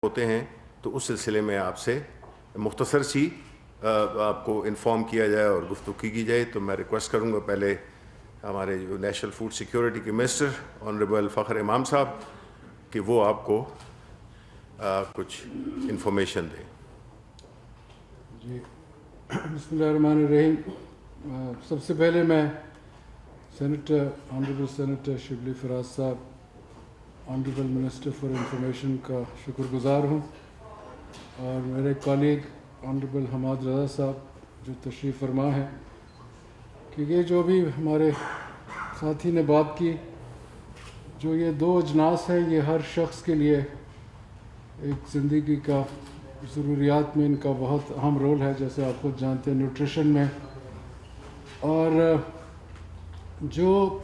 ہوتے ہیں تو اس سلسلے میں آپ سے مختصر سی آپ کو انفارم کیا جائے اور گفتگو کی جائے. تو میں ریکویسٹ کروں گا پہلے ہمارے جو نیشنل فوڈ سیکیورٹی کے منسٹر آنریبل فخر امام صاحب کہ وہ آپ کو کچھ انفارمیشن دیں. جی بسم اللہ الرحمن الرحیم. سب سے پہلے میں آنریبل سینیٹر شبلی فراز صاحب آنریبل منسٹر فار انفارمیشن کا شکر گزار ہوں، اور میرے کالیگ آنریبل حماد رضا صاحب جو تشریف فرما ہیں کہ یہ جو بھی ہمارے ساتھی نے بات کی، جو یہ دو اجناس ہیں یہ ہر شخص کے لیے ایک زندگی کا ضروریات میں ان کا بہت اہم رول ہے، جیسے آپ خود جانتے ہیں نیوٹریشن میں. اور جو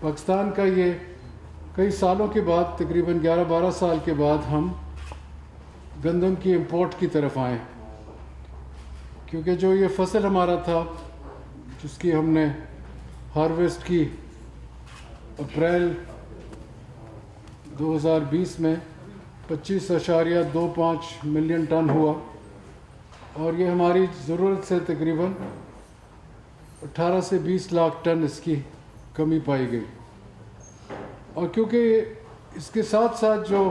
پاکستان کا یہ کئی سالوں کے بعد تقریباً 11-12 سال کے بعد ہم گندم کی امپورٹ کی طرف آئے، کیونکہ جو یہ فصل ہمارا تھا جس کی ہم نے ہارویسٹ کی اپریل 2020 میں 25.25 ملین ٹن ہوا، اور یہ ہماری ضرورت سے تقریباً 18 سے 20 لاکھ ٹن اس کی کمی پائی گئی. اور کیونکہ اس کے ساتھ ساتھ جو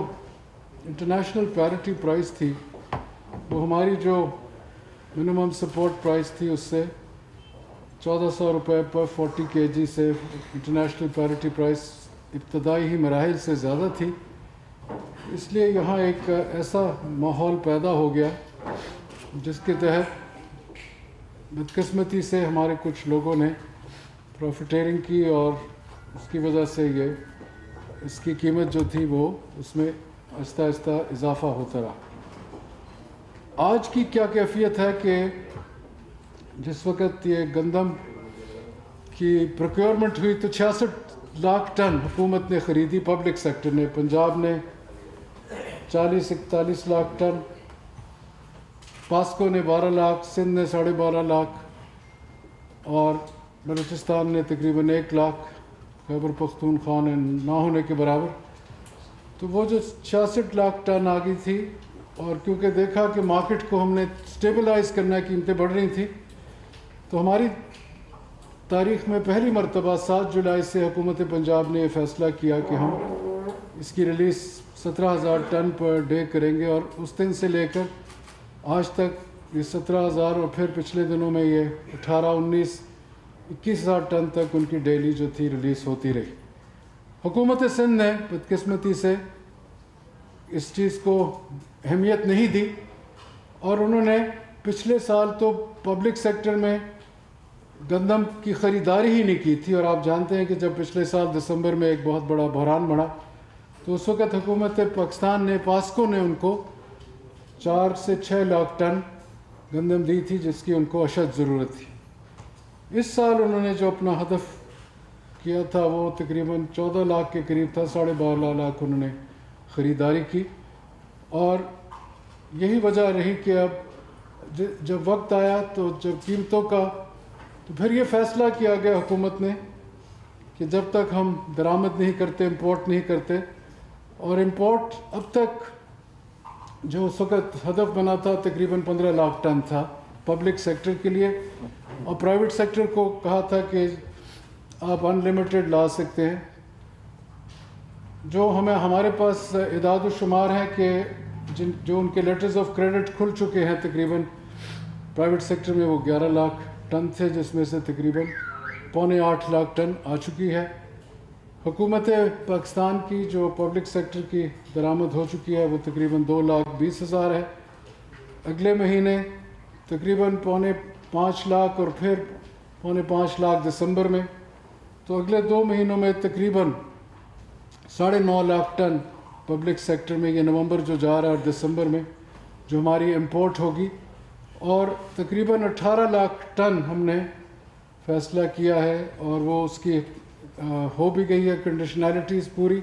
انٹرنیشنل پیرٹی پرائس تھی وہ ہماری جو منیمم سپورٹ پرائس تھی اس سے 1400 روپے پر 40 kg سے انٹرنیشنل پیرٹی پرائس ابتدائی ہی مراحل سے زیادہ تھی. اس لیے یہاں ایک ایسا ماحول پیدا ہو گیا جس کے تحت بدقسمتی سے ہمارے کچھ لوگوں نے پروفیٹیرنگ کی، اور اس کی وجہ سے اس کی قیمت جو تھی وہ اس میں آہستہ آہستہ اضافہ ہوتا رہا. آج کی کیا کیفیت ہے کہ جس وقت یہ گندم کی پروکیورمنٹ ہوئی تو 66 لاکھ ٹن حکومت نے خریدی، پبلک سیکٹر نے. پنجاب نے 40-41 لاکھ ٹن، پاسکو نے 12 لاکھ، سندھ نے 12.5 لاکھ، اور بلوچستان نے تقریباً 1 لاکھ، خیبر پختونخوا نے نہ ہونے کے برابر. تو وہ جو 66 لاکھ ٹن آ گئی تھی، اور کیونکہ دیکھا کہ مارکیٹ کو ہم نے سٹیبلائز کرنا، قیمتیں بڑھ رہی تھیں، تو ہماری تاریخ میں پہلی مرتبہ 7 جولائی سے حکومت پنجاب نے یہ فیصلہ کیا کہ ہم اس کی ریلیز 17,000 ٹن پر ڈے کریں گے. اور اس دن سے لے کر آج تک یہ 17,000، اور پھر پچھلے دنوں میں یہ 18-19-21,000 ٹن تک ان کی ڈیلی جو تھی ریلیز ہوتی رہی. حکومت سندھ نے بدقسمتی سے اس چیز کو اہمیت نہیں دی، اور انہوں نے پچھلے سال تو پبلک سیکٹر میں گندم کی خریداری ہی نہیں کی تھی. اور آپ جانتے ہیں کہ جب پچھلے سال دسمبر میں ایک بہت بڑا بحران بڑھا تو اس وقت حکومت پاکستان نے، پاسکو نے ان کو 4 سے 6 لاکھ ٹن گندم دی تھی جس کی ان کو اشد ضرورت تھی. اس سال انہوں نے جو اپنا ہدف کیا تھا وہ تقریباً 14 لاکھ کے قریب تھا، 12.5 لاکھ انہوں نے خریداری کی. اور یہی وجہ رہی کہ اب جب وقت آیا تو جب قیمتوں کا، تو پھر یہ فیصلہ کیا گیا حکومت نے کہ جب تک ہم درآمد نہیں کرتے، امپورٹ نہیں کرتے. اور امپورٹ اب تک جو اس وقت ہدف بنا تھا تقریباً 15 لاکھ ٹن تھا پبلک سیکٹر کے لیے، اور پرائیویٹ سیکٹر کو کہا تھا کہ آپ ان لمیٹڈ لا سکتے ہیں. جو ہمارے پاس اعداد و شمار ہیں کہ جو ان کے لیٹرز آف کریڈٹ کھل چکے ہیں تقریباً پرائیویٹ سیکٹر میں وہ 11 لاکھ ٹن تھے، جس میں سے تقریباً 7.25 لاکھ ٹن آ چکی ہے. حکومت پاکستان کی جو پبلک سیکٹر کی درآمد ہو چکی ہے وہ تقریباً 2,20,000 ہے. اگلے مہینے تقریباً 4.25 لاکھ، اور پھر 4.25 لاکھ دسمبر میں. تو اگلے 2 مہینوں میں تقریباً 9.5 لاکھ ٹن پبلک سیکٹر میں، یہ نومبر جو جا رہا ہے اور دسمبر میں جو ہماری امپورٹ ہوگی. اور تقریباً 18 لاکھ ٹن ہم نے فیصلہ کیا ہے، اور وہ اس کی ہو بھی گئی ہے کنڈیشنالٹیز پوری،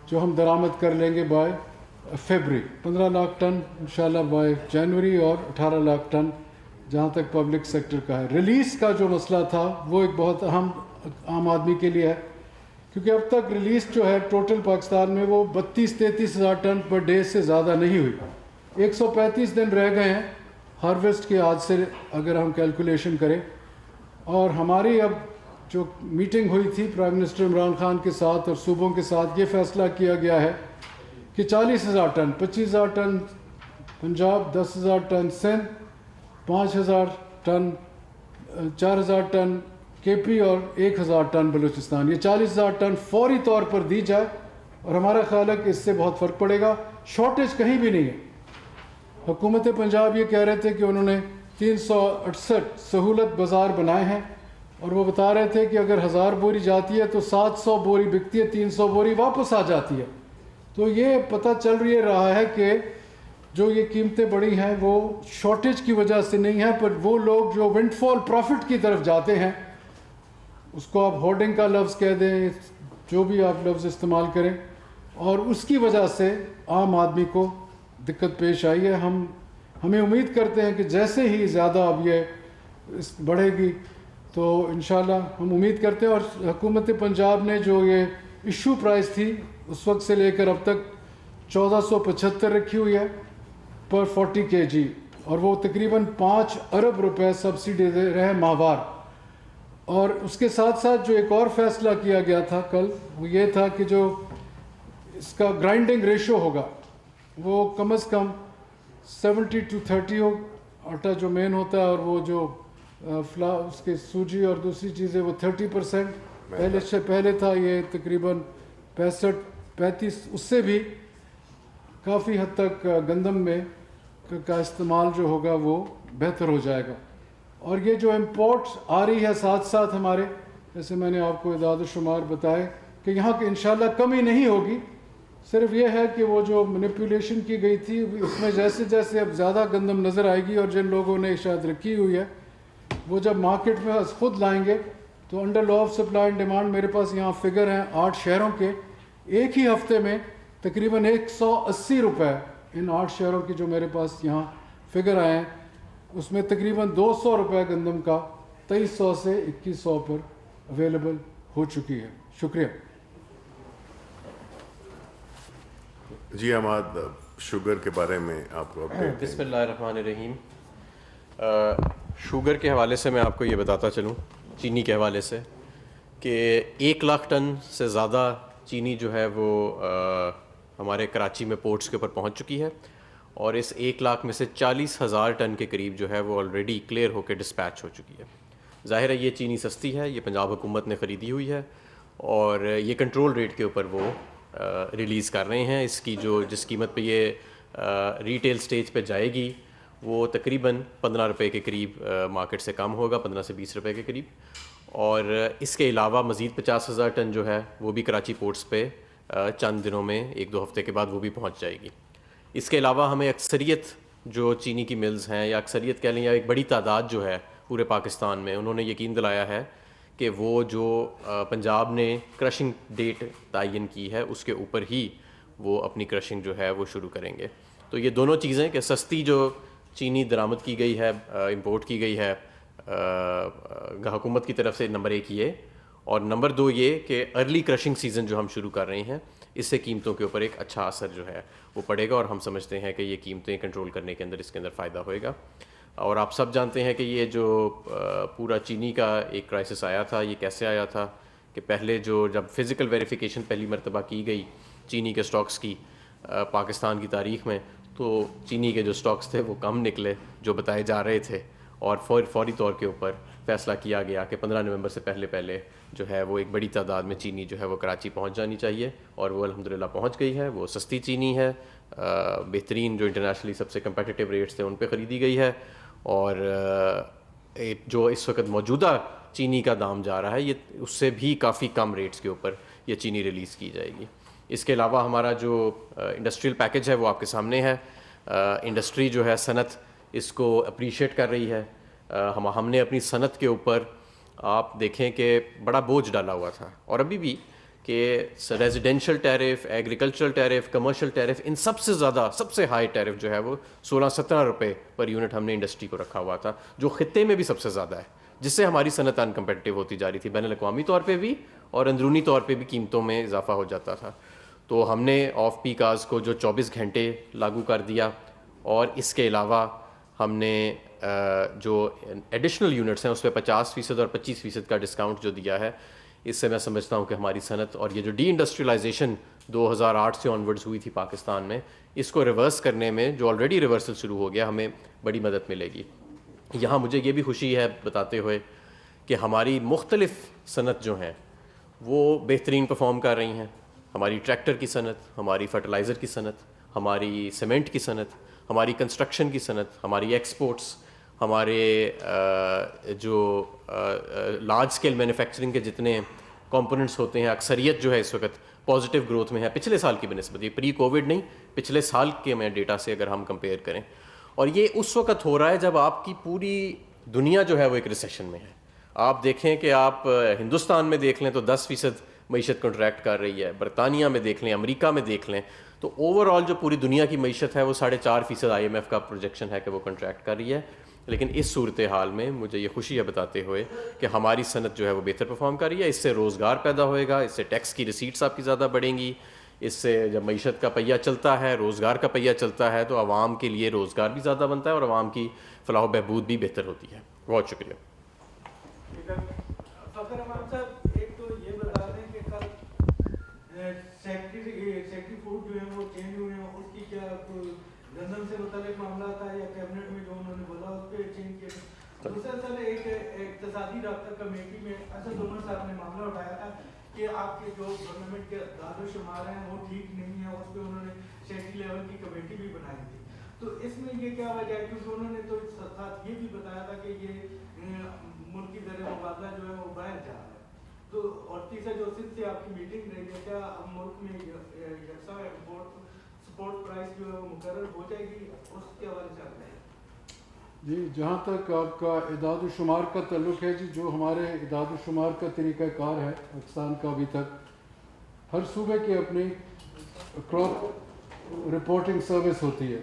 جو ہم درآمد کر لیں گے بائی فیبری. 15 لاکھ ٹن انشاءاللہ بائی جنوری، اور 18 لاکھ ٹن جہاں تک پبلک سیکٹر کا ہے. ریلیز کا جو مسئلہ تھا وہ ایک بہت اہم عام آدمی کے لیے ہے کیونکہ اب تک ریلیز جو ہے ٹوٹل پاکستان میں وہ 32-33 ہزار ٹن پر ڈے سے زیادہ نہیں ہوئی. 135 دن رہ گئے ہیں ہارویسٹ کے آج سے اگر ہم کیلکولیشن کریں. اور ہماری اب جو میٹنگ ہوئی تھی پرائم منسٹر عمران خان کے ساتھ اور صوبوں کے ساتھ یہ فیصلہ کیا گیا ہے کہ 40,000 ton 25,000 ton Punjab, 10,000 ton Sindh, 5,000 ton 4,000 ton K P اور 1,000 ٹن بلوچستان، یہ 40,000 ٹن فوری طور پر دی جائے. اور ہمارا خیال ہے کہ اس سے بہت فرق پڑے گا. شارٹیج کہیں بھی نہیں ہے. حکومت پنجاب یہ کہہ رہے تھے کہ انہوں نے 368 سہولت بازار بنائے ہیں اور وہ بتا رہے تھے کہ اگر 1000 بوری جاتی ہے تو 700 بوری بکتی ہے، 300 بوری واپس آ جاتی ہے. تو یہ پتہ چل رہا ہے کہ جو یہ قیمتیں بڑی ہیں وہ شارٹیج کی وجہ سے نہیں ہیں، پر وہ لوگ جو ونڈ فال پروفٹ کی طرف جاتے ہیں، اس کو آپ ہورڈنگ کا لفظ کہہ دیں، جو بھی آپ لفظ استعمال کریں، اور اس کی وجہ سے عام آدمی کو دقت پیش آئی ہے. ہمیں امید کرتے ہیں کہ جیسے ہی زیادہ اب یہ بڑھے گی تو انشاءاللہ ہم امید کرتے ہیں. اور حکومت پنجاب نے جو یہ ایشو پرائس تھی اس وقت سے لے کر اب تک 1475 رکھی ہوئی ہے پر 40 kg، اور وہ تقریباً 5 ارب روپے سبسڈی دے رہے ہیں ماہوار. اور اس کے ساتھ ساتھ جو ایک اور فیصلہ کیا گیا تھا کل، وہ یہ تھا کہ جو اس کا گرائنڈنگ ریشو ہوگا وہ کم از کم 70-30 ہو. آٹا جو مین ہوتا ہے اور وہ جو اس کے سوجی اور دوسری چیزیں وہ 30%. پہلے تھا یہ تقریباً 65-35، اس سے بھی کافی حد تک گندم میں کا استعمال جو ہوگا وہ بہتر ہو جائے گا. اور یہ جو امپورٹ آ رہی ہے ساتھ ساتھ ہمارے، جیسے میں نے آپ کو اعداد و شمار بتائے کہ یہاں کی انشاءاللہ کمی نہیں ہوگی. صرف یہ ہے کہ وہ جو مینیپولیشن کی گئی تھی اس میں جیسے جیسے اب زیادہ گندم نظر آئے گی، اور جن لوگوں نے شاید رکھی ہوئی ہے وہ جب مارکیٹ میں خود لائیں گے تو under law of supply and demand میرے پاس یہاں فگر ہیں 8 شہروں کے، ایک ہی ہفتے میں تقریباً 180 روپے ان 8 شہروں کی جو میرے پاس یہاں فگر آئے ہیں، اس میں تقریباً 200 روپے گندم کا 2300 سے 2100 پر اویلیبل ہو چکی ہے. شکریہ. جی حماد، شوگر کے بارے میں آپ کو اپڈیٹ. بسم اللہ الرحمن الرحیم. شوگر کے حوالے سے میں آپ کو یہ بتاتا چلوں، چینی کے حوالے سے، کہ 1 لاکھ ٹن سے زیادہ چینی جو ہے وہ ہمارے کراچی میں پورٹس کے اوپر پہنچ چکی ہے، اور اس 1 لاکھ میں سے 40,000 ٹن کے قریب جو ہے وہ آلریڈی کلیئر ہو کے ڈسپیچ ہو چکی ہے. ظاہر ہے یہ چینی سستی ہے، یہ پنجاب حکومت نے خریدی ہوئی ہے، اور یہ کنٹرول ریٹ کے اوپر وہ ریلیز کر رہے ہیں. اس کی جس قیمت پہ یہ ریٹیل سٹیج پہ جائے گی وہ تقریباً 15 روپے کے قریب مارکیٹ سے کم ہوگا، 15 سے 20 روپے کے قریب. اور اس کے علاوہ مزید 50,000 ٹن جو ہے وہ بھی کراچی پورٹس پہ چند دنوں میں 1-2 ہفتے کے بعد وہ بھی پہنچ جائے گی. اس کے علاوہ ہمیں اکثریت جو چینی کی ملز ہیں، یا اکثریت کہہ لیں یا ایک بڑی تعداد جو ہے پورے پاکستان میں، انہوں نے یقین دلایا ہے کہ وہ جو پنجاب نے کرشنگ ڈیٹ تعین کی ہے اس کے اوپر ہی وہ اپنی کرشنگ جو ہے وہ شروع کریں گے. تو یہ دونوں چیزیں کہ سستی جو چینی درآمد کی گئی ہے، امپورٹ کی گئی ہے حکومت کی طرف سے، نمبر 1 یہ، اور نمبر 2 یہ کہ ارلی کرشنگ سیزن جو ہم شروع کر رہے ہیں، اس سے قیمتوں کے اوپر ایک اچھا اثر جو ہے وہ پڑے گا، اور ہم سمجھتے ہیں کہ یہ قیمتیں کنٹرول کرنے کے اندر اس کے اندر فائدہ ہوئے گا. اور آپ سب جانتے ہیں کہ یہ جو پورا چینی کا ایک کرائسس آیا تھا، یہ کیسے آیا تھا کہ پہلے جب فزیکل ویریفیکیشن پہلی مرتبہ کی گئی چینی کے سٹاکس کی پاکستان کی تاریخ میں، تو چینی کے جو سٹاکس تھے وہ کم نکلے جو بتائے جا رہے تھے، اور فوری طور کے اوپر فیصلہ کیا گیا کہ 15 نومبر سے پہلے جو ہے وہ ایک بڑی تعداد میں چینی جو ہے وہ کراچی پہنچ جانی چاہیے، اور وہ الحمدللہ پہنچ گئی ہے. وہ سستی چینی ہے، بہترین جو انٹرنیشنلی سب سے کمپیٹیٹیو ریٹس تھے ان پہ خریدی گئی ہے، اور جو اس وقت موجودہ چینی کا دام جا رہا ہے یہ اس سے بھی کافی کم ریٹس کے اوپر یہ چینی ریلیز کی جائے گی. اس کے علاوہ ہمارا جو انڈسٹریل پیکج ہے وہ آپ کے سامنے ہے. انڈسٹری جو ہے، صنعت اس کو اپریشیٹ کر رہی ہے. ہم نے اپنی صنعت کے اوپر آپ دیکھیں کہ بڑا بوجھ ڈالا ہوا تھا، اور ابھی بھی، کہ residential tariff, agricultural tariff, commercial tariff, ان سب سے زیادہ سب سے ہائی ٹیرف جو ہے وہ 16-17 روپے پر یونٹ ہم نے انڈسٹری کو رکھا ہوا تھا، جو خطے میں بھی سب سے زیادہ ہے. جس سے ہماری صنعت ان کمپیٹیو ہوتی جا رہی تھی بین الاقوامی طور پہ بھی اور اندرونی طور پہ بھی قیمتوں میں اضافہ ہو جاتا تھا. تو ہم نے آف پیک آورز کو جو 24 گھنٹے لاگو کر دیا, اور اس کے علاوہ ہم نے جو ایڈیشنل یونٹس ہیں اس پہ 50% اور 25% کا ڈسکاؤنٹ جو دیا ہے. اس سے میں سمجھتا ہوں کہ ہماری صنعت اور یہ جو ڈی انڈسٹریلائزیشن 2008 سے آنورڈز ہوئی تھی پاکستان میں, اس کو ریورس کرنے میں, جو آلریڈی ریورسل شروع ہو گیا, ہمیں بڑی مدد ملے گی. یہاں مجھے یہ بھی خوشی ہے بتاتے ہوئے کہ ہماری مختلف صنعت جو ہیں وہ بہترین پرفارم کر رہی ہیں. ہماری ٹریکٹر کی صنعت, ہماری فرٹیلائزر کی صنعت, ہماری سیمنٹ کی صنعت, ہماری کنسٹرکشن کی صنعت, ہماری ایکسپورٹس, ہمارے جو لارج اسکیل مینوفیکچرنگ کے جتنے کمپوننٹس ہوتے ہیں, اکثریت جو ہے اس وقت پازیٹیو گروتھ میں ہے پچھلے سال کی بنسبت. یہ پری کووڈ نہیں, پچھلے سال کے میں ڈیٹا سے اگر ہم کمپیئر کریں. اور یہ اس وقت ہو رہا ہے جب آپ کی پوری دنیا جو ہے وہ ایک ریسیشن میں ہے. آپ دیکھیں کہ آپ ہندوستان میں دیکھ لیں تو 10% معیشت کنٹریکٹ کر رہی ہے, برطانیہ میں دیکھ لیں, امریکہ میں دیکھ لیں, تو اوور آل جو پوری دنیا کی معیشت ہے وہ 4.5% IMF کا پروجیکشن ہے کہ وہ کنٹریکٹ کر رہی ہے. لیکن اس صورتحال میں مجھے یہ خوشی ہے بتاتے ہوئے کہ ہماری صنعت جو ہے وہ بہتر پرفارم کر رہی ہے. اس سے روزگار پیدا ہوئے گا, اس سے ٹیکس کی ریسیٹس آپ کی زیادہ بڑھیں گی. اس سے جب معیشت کا پہیہ چلتا ہے, روزگار کا پہیہ چلتا ہے, تو عوام کے لیے روزگار بھی زیادہ بنتا ہے اور عوام کی فلاح و بہبود بھی بہتر ہوتی ہے. بہت شکریہ. فخر احمد صاحب, ایک تو یہ بتا دیں کہ کل سیکٹری فوڈ جو ہے وہ چینج ہوئے ہیں, اس کی کیا گندم سے متعلق معاملہ تھا یا کیبنٹ میں جو انہوں نے بولا اس پہ چینج کیا. دوسرا سر, ایک اقتصادی رابطہ کمیٹی میں اسد عمر صاحب نے معاملہ اٹھایا تھا کہ آپ کے جو گورنمنٹ کے اعداد و شمار ہیں وہ ٹھیک نہیں ہیں, اس پہ انہوں نے سیکٹری لیول کی کمیٹی بھی بنائی تھی. تو اس میں یہ کیا وجہ ہے, کیونکہ انہوں نے تو ساتھ یہ بھی بتایا تھا کہ یہ ملک کی زر مبادلہ جو ہے وہ باہر جا رہا ہے. تو اور تیسرا جو سندھ سے آپ کی میٹنگ رہی ہے, کیا اب ملک میں یکساں سپورٹ پرائس جو ہے وہ مقرر ہو جائے گی, اس کے حوالے سے آپ ہیں؟ جی, جہاں تک آپ کا اعداد و شمار کا تعلق ہے, جی جو ہمارے اعداد و شمار کا طریقہ کار ہے پاکستان کا, ابھی تک ہر صوبے کی اپنی کراپ رپورٹنگ سروس ہوتی ہے,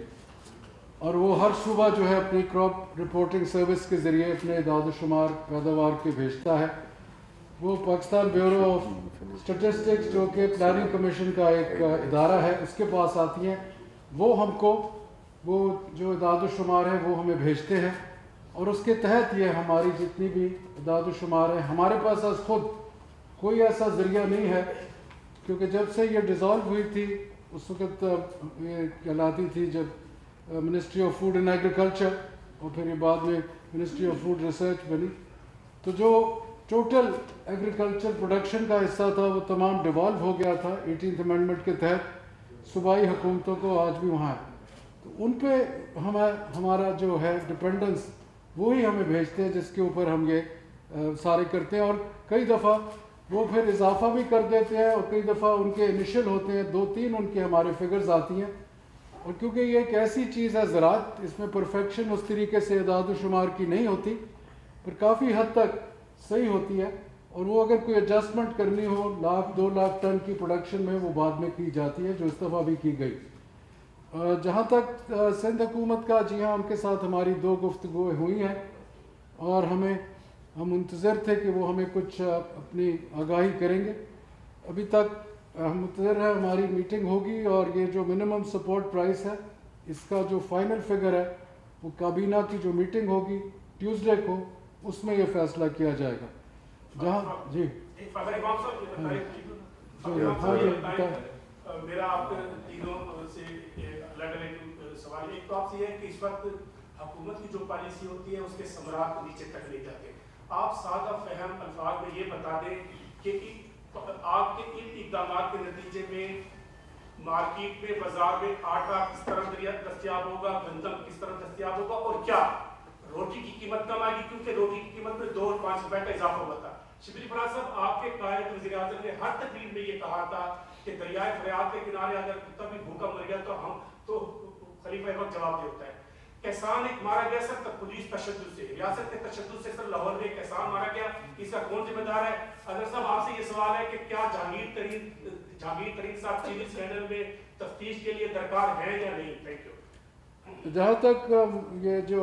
اور وہ ہر صوبہ جو ہے اپنی کراپ رپورٹنگ سروس کے ذریعے اپنے اعداد و شمار پیداوار کے بھیجتا ہے. وہ پاکستان بیورو آف اسٹیٹسٹکس جو کہ پلاننگ کمیشن کا ایک ادارہ ہے, اس کے پاس آتی ہیں. وہ ہم کو وہ جو اعداد و شمار ہے وہ ہمیں بھیجتے ہیں, اور اس کے تحت یہ ہماری جتنی بھی اعداد و شمار ہے, ہمارے پاس از خود کوئی ایسا ذریعہ نہیں ہے, کیونکہ جب سے یہ ڈیزالو ہوئی تھی اس وقت یہ کہلاتی تھی جب ministry of food and agriculture, اور پھر یہ بعد میں منسٹری آف فوڈ ریسرچ بنی. تو جو ٹوٹل ایگریکلچر پروڈکشن کا حصہ تھا وہ تمام ڈیوالو ہو گیا تھا 18th امینڈمنٹ کے تحت صوبائی حکومتوں کو, آج بھی وہاں ہے. تو ان پہ ہمارا جو ہے ڈپینڈنس وہی ہمیں بھیجتے ہیں, جس کے اوپر ہم یہ سارے کرتے ہیں. اور کئی دفعہ وہ پھر اضافہ بھی کر دیتے ہیں, اور کئی دفعہ ان کے انیشل ہوتے ہیں, 2-3 ان کے ہمارے فگرز آتی ہیں. اور کیونکہ یہ ایک ایسی چیز ہے زراعت, اس میں پرفیکشن اس طریقے سے اعداد و شمار کی نہیں ہوتی, پر کافی حد تک صحیح ہوتی ہے. اور وہ اگر کوئی ایڈجسٹمنٹ کرنی ہو 1-2 لاکھ ٹن کی پروڈکشن میں, وہ بعد میں کی جاتی ہے, جو اس دفعہ بھی کی گئی. جہاں تک سندھ حکومت کا, جی ہاں, ان کے ساتھ ہماری 2 گفتگو ہوئی ہیں, اور ہم منتظر تھے کہ وہ ہمیں کچھ اپنی آگاہی کریں گے. ابھی تک ہم منتظر ہیں, ہماری میٹنگ ہوگی, اور یہ جو منیمم سپورٹ پرائس ہے اس کا جو فائنل فگر ہے وہ کابینہ کی جو میٹنگ ہوگی ٹیوزڈے کو, اس میں یہ فیصلہ کیا جائے گا. جہاں جی میرا آپ تینوں سے الگ الگ سوال. ایک تو آپ سے یہ ہے کہ اس وقت حکومت کی جو پالیسی ہوتی ہے اس کے ثمرات نیچے تک لے جاتے ہیں. آپ سادہ فہم الفاظ میں یہ بتا دیں کہ آپ کے ان اقدامات کے نتیجے میں مارکیٹ میں, بازار میں آٹا کس طرح دستیاب ہوگا, گندم کس طرح دستیاب ہوگا, اور کیا روٹی کی قیمت کم آئے گی, کیونکہ روٹی کی قیمت میں 2-5 روپے کا اضافہ ہوتا ہے. شبلی فراز صاحب, آپ کے قائد وزیر اعظم نے ہر تقریر میں یہ کہا تھا کہ دریائے فریات کے کنارے اگر کتا بھی بھوکا مر گیا تو ہم تو خلیفہ وقت جواب دے ہوتا ہے. کسان ایک مارا گیا سر پولیس تشدد سے, ریاست کے تشدد سے. سر لاہور میں کسان مارا گیا, اس کا کون ذمہ دار ہے؟ اگر صاحب آپ سے یہ سوال ہے کہ کیا جہانگیر ترین صاحب چینی اسکینڈل میں تفتیش کے لیے درکار ہیں یا نہیں؟ Thank you. جہاں تک یہ جو